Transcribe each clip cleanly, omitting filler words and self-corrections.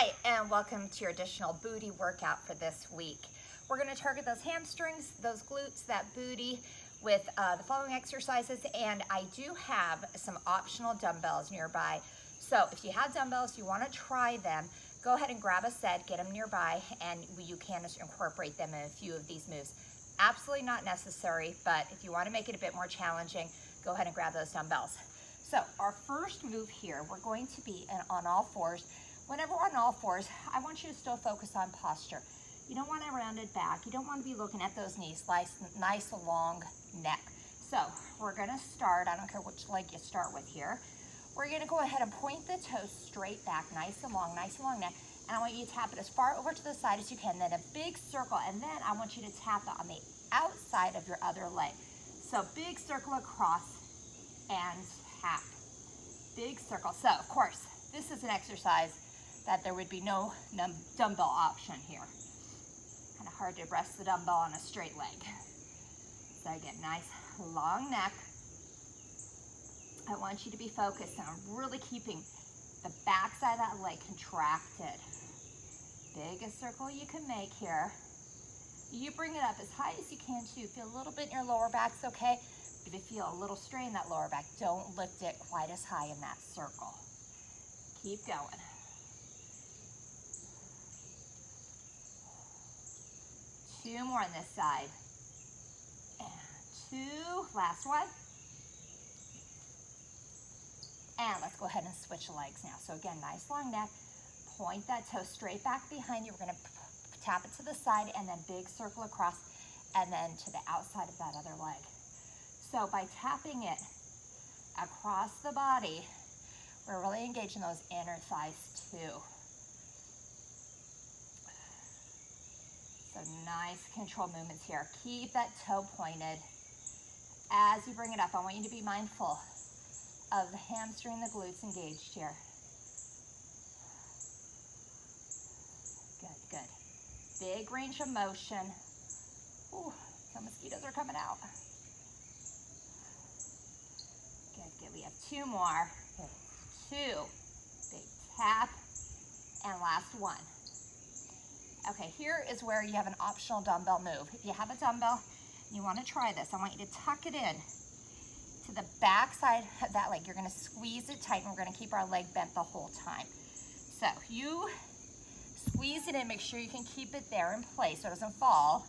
Hi, and welcome to your additional booty workout for this week. We're going to target those hamstrings, those glutes, that booty with the following exercises, and I do have some optional dumbbells nearby. So if you have dumbbells, you want to try them, go ahead and grab a set, get them nearby, and you can just incorporate them in a few of these moves. Absolutely not necessary, but if you want to make it a bit more challenging, go ahead and grab those dumbbells. So our first move here, we're going to be on all fours. Whenever we're on all fours, I want you to still focus on posture. You don't want a rounded back. You don't want to be looking at those knees, nice long neck. So we're gonna start, I don't care which leg you start with here. We're gonna go ahead and point the toes straight back, nice and long neck. And I want you to tap it as far over to the side as you can, then a big circle, and then I want you to tap it on the outside of your other leg. So big circle across and tap. Big circle. So of course, this is an exercise that there would be no dumbbell option here. Kind of hard to rest the dumbbell on a straight leg. So again, nice long neck. I want you to be focused on really keeping the back side of that leg contracted. Biggest circle you can make here. You bring it up as high as you can too. Feel a little bit in your lower back's okay. If you feel a little strain in that lower back, don't lift it quite as high in that circle. Keep going. Two more on this side. And two, last one. And let's go ahead and switch legs now. So again, nice long neck. Point that toe straight back behind you. We're gonna tap it to the side and then big circle across and then to the outside of that other leg. So by tapping it across the body, we're really engaging those inner thighs too. So nice controlled movements here. Keep that toe pointed. As you bring it up, I want you to be mindful of the hamstring, the glutes engaged here. Good, good. Big range of motion. Ooh, some mosquitoes are coming out. Good, good. We have two more. Two. Big tap. And last one. Okay, here is where you have an optional dumbbell move. If you have a dumbbell and you want to try this, I want you to tuck it in to the back side of that leg. You're going to squeeze it tight, and we're going to keep our leg bent the whole time. So you squeeze it in, make sure you can keep it there in place so it doesn't fall.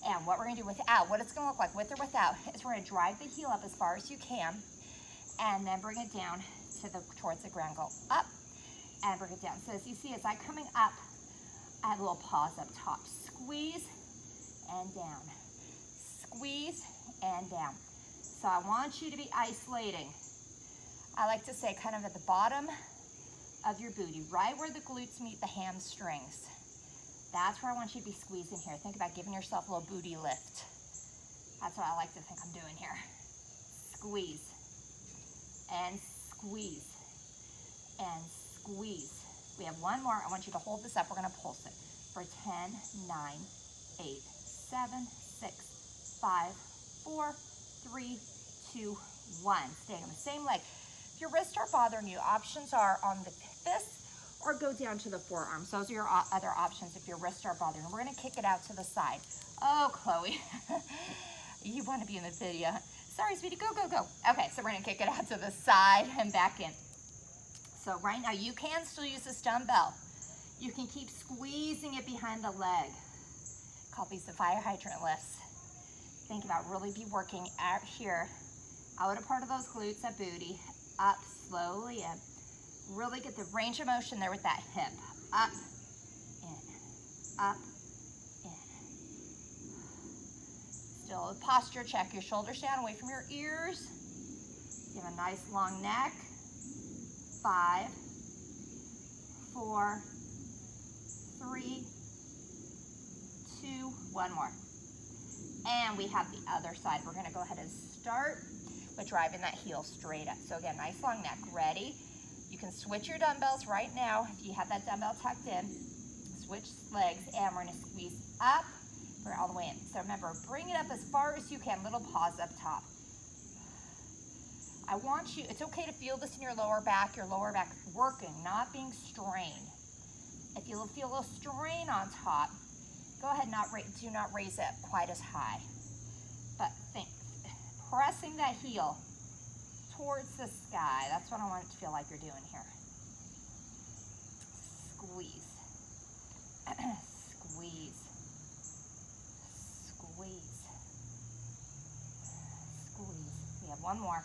And what we're going to do without, what it's going to look like with or without, is we're going to drive the heel up as far as you can, and then bring it down to towards the ground. Go up and bring it down. So as you see, as I'm coming up, I have a little pause up top. Squeeze and down. Squeeze and down. So I want you to be isolating. I like to say kind of at the bottom of your booty, right where the glutes meet the hamstrings. That's where I want you to be squeezing here. Think about giving yourself a little booty lift. That's what I like to think I'm doing here. Squeeze and squeeze and squeeze. We have one more. I want you to hold this up. We're going to pulse it for 10, 9, 8, 7, 6, 5, 4, 3, 2, 1. Staying on the same leg. If your wrists are bothering you, options are on the fist or go down to the forearms. Those are your other options if your wrists are bothering you. We're going to kick it out to the side. Oh, Chloe, you want to be in the video. Sorry, sweetie, go, go, go. Okay, so we're going to kick it out to the side and back in. So right now, you can still use this dumbbell. You can keep squeezing it behind the leg. Call these the fire hydrant lifts. Think about really be working out here, outer part of those glutes, that booty, up slowly in. Really get the range of motion there with that hip. Up, in, up, in. Still a posture check. Your shoulders down, away from your ears. You have a nice long neck. 5, 4, 3, 2, one more. And we have the other side. We're going to go ahead and start with driving that heel straight up. So again, nice long neck. Ready? You can switch your dumbbells right now. If you have that dumbbell tucked in, switch legs, and we're going to squeeze up. Bring it all the way in. So remember, bring it up as far as you can. Little pause up top. I want you, it's okay to feel this in your lower back working, not being strained. If you feel a little strain on top, go ahead and do not raise it quite as high. But think, pressing that heel towards the sky. That's what I want it to feel like you're doing here. Squeeze. Squeeze. Squeeze. Squeeze. We have one more.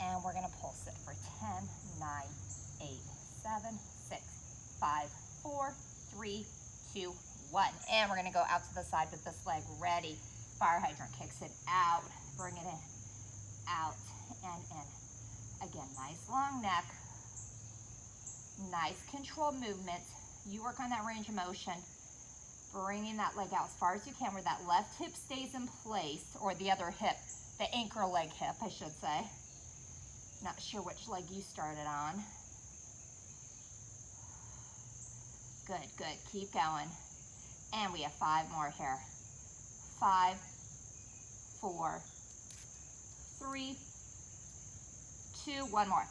And we're going to pulse it for 10, 9, 8, 7, 6, 5, 4, 3, 2, 1. And we're going to go out to the side with this leg ready. Fire hydrant kicks it out. Bring it in. Out and in. Again, nice long neck. Nice controlled movement. You work on that range of motion. Bringing that leg out as far as you can where that left hip stays in place, or the other hip, the anchor leg hip, I should say. Not sure which leg you started on. Good, good. Keep going. And we have 5 more here. 5, 4, 3, 2, 1 more.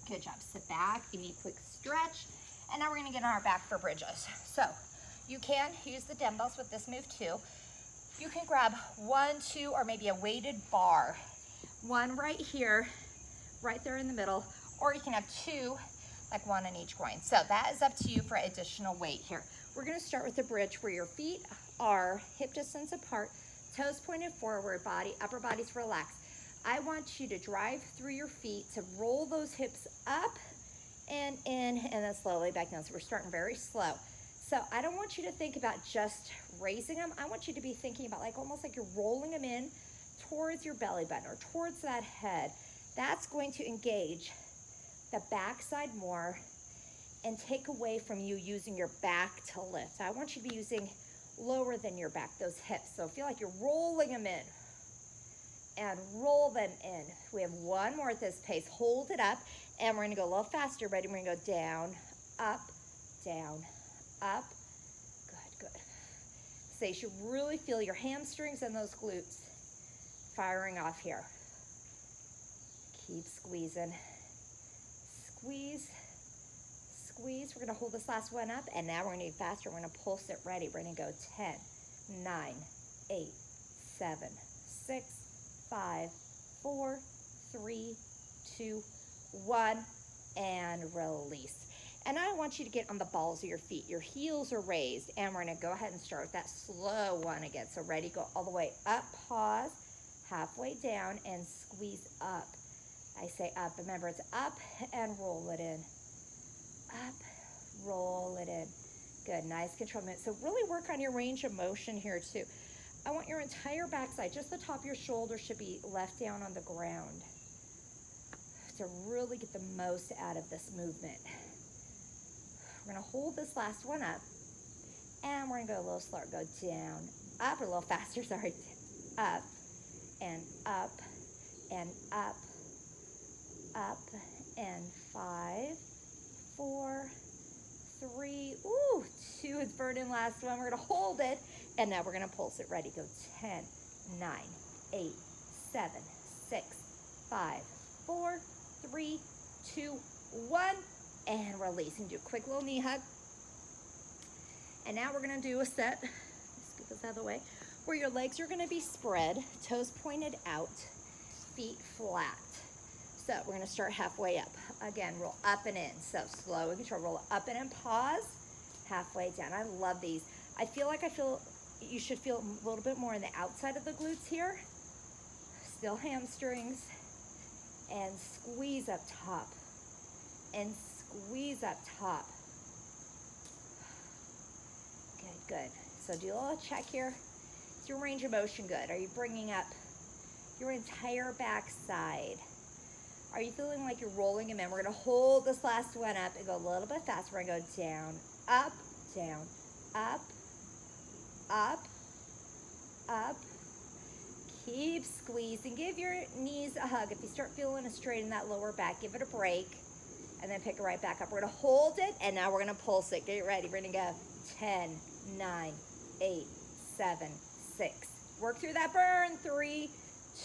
Good job. Sit back, give me a quick stretch, and now we're going to get on our back for bridges. So you can use the dumbbells with this move too. You can grab 1, 2, or maybe a weighted bar. One right here, right there in the middle, or you can have 2, like 1 in each groin. So that is up to you for additional weight here. We're going to start with the bridge where your feet are hip distance apart, toes pointed forward, upper body's relaxed. I want you to drive through your feet to roll those hips up and in, and then slowly back down. So we're starting very slow. So I don't want you to think about just raising them. I want you to be thinking about almost like you're rolling them in towards your belly button or towards that head. That's going to engage the backside more and take away from you using your back to lift. I want you to be using lower than your back, those hips. So feel like you're rolling them in and roll them in. We have 1 more at this pace. Hold it up, and we're gonna go a little faster. Ready? We're gonna go down, up, up. Good, good. So you should really feel your hamstrings and those glutes firing off here. Keep squeezing. Squeeze, squeeze. We're gonna hold this last one up, and now we're gonna get faster. We're gonna pulse it. Ready? We're gonna go 10, 9, 8, 7, 6, 5, 4, 3, 2, 1, and release. And I want you to get on the balls of your feet. Your heels are raised, and we're gonna go ahead and start with that slow one again. So ready, go all the way up, pause, halfway down, and squeeze up. I say up, remember it's up and roll it in. Up, roll it in. Good, nice control movement. So really work on your range of motion here too. I want your entire backside, just the top of your shoulder should be left down on the ground to really get the most out of this movement. We're gonna hold this last one up, and we're gonna go a little slower. Go down, up, or a little faster, sorry. Up, and up, and up, up, and 5, 4, 3, 2, it's burning, last one. We're gonna hold it, and now we're gonna pulse it. Ready, go 10, 9, 8, 7, 6, 5, 4, 3, 2, 1, and release. And do a quick little knee hug. And now we're gonna do a set, scoot this out of the way, where your legs are gonna be spread, toes pointed out, feet flat. So we're gonna start halfway up. Again, roll up and in. So slow and control, roll up and in, pause, halfway down. I love these. I feel you should feel a little bit more on the outside of the glutes here. Still hamstrings, and squeeze up top, and squeeze up top. Good, good. So do a little check here. Is your range of motion good? Are you bringing up your entire backside? Are you feeling like you're rolling them in? We're gonna hold this last one up and go a little bit faster. We're gonna go down, up, up, up. Keep squeezing. Give your knees a hug. If you start feeling a strain in that lower back, give it a break, and then pick it right back up. We're gonna hold it, and now we're gonna pulse it. Get ready. We're gonna go 10, 9, 8, 7, 6. Work through that burn. 3,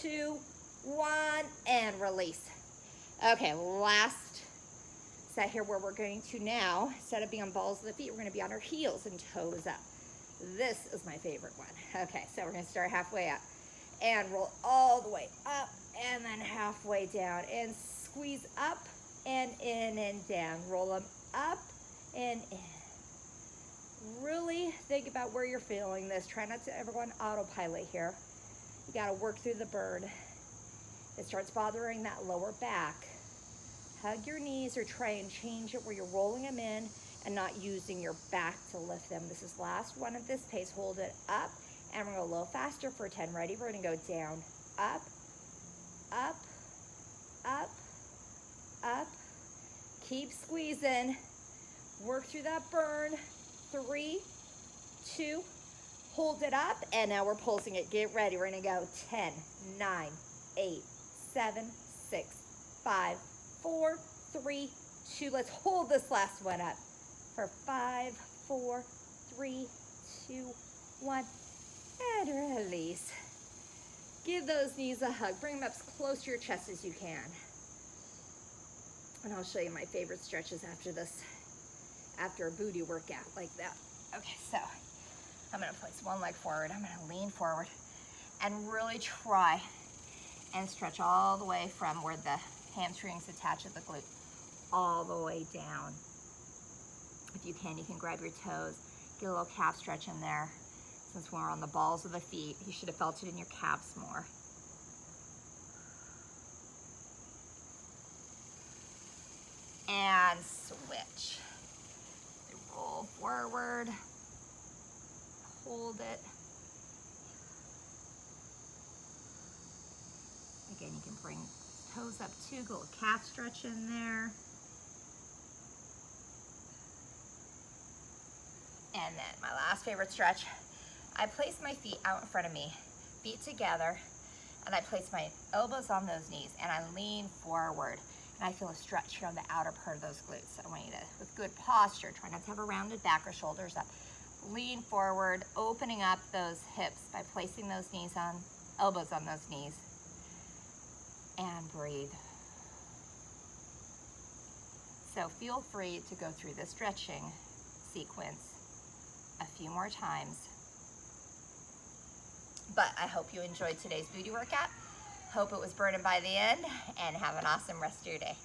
2, 1, and release. Okay, last set here where we're going to now, instead of being on balls of the feet, we're gonna be on our heels and toes up. This is my favorite one. Okay, so we're gonna start halfway up and roll all the way up and then halfway down and squeeze up and in and down. Roll them up and in. Really think about where you're feeling this. Try not to ever go on autopilot here. You gotta work through the burn. It starts bothering that lower back. Hug your knees or try and change it where you're rolling them in and not using your back to lift them. This is last one of this pace. Hold it up, and we're gonna go a little faster for 10. Ready? We're gonna go down, up, up, up, up. Keep squeezing. Work through that burn. 3, 2, hold it up, and now we're pulsing it. Get ready. We're gonna go 10, 9, 8, 7, 6, 5, 4, 3, 2. Let's hold this last one up for 5, 4, 3, 2, 1, and release. Give those knees a hug. Bring them up as close to your chest as you can. And I'll show you my favorite stretches after this, after a booty workout like that. Okay, so I'm gonna place one leg forward. I'm gonna lean forward and really try and stretch all the way from where the hamstrings attach to the glute, all the way down. If you can grab your toes, get a little calf stretch in there. Since we're on the balls of the feet, you should have felt it in your calves more. And switch. Roll forward, hold it. Again, you can bring toes up too, go a little calf stretch in there. And then my last favorite stretch, I place my feet out in front of me, feet together, and I place my elbows on those knees and I lean forward. And I feel a stretch here on the outer part of those glutes. So I want you to, with good posture, try not to have a rounded back or shoulders up. Lean forward, opening up those hips by placing those knees on, elbows on those knees. And breathe. So feel free to go through the stretching sequence a few more times. But I hope you enjoyed today's booty workout. Hope it was burning by the end, and have an awesome rest of your day.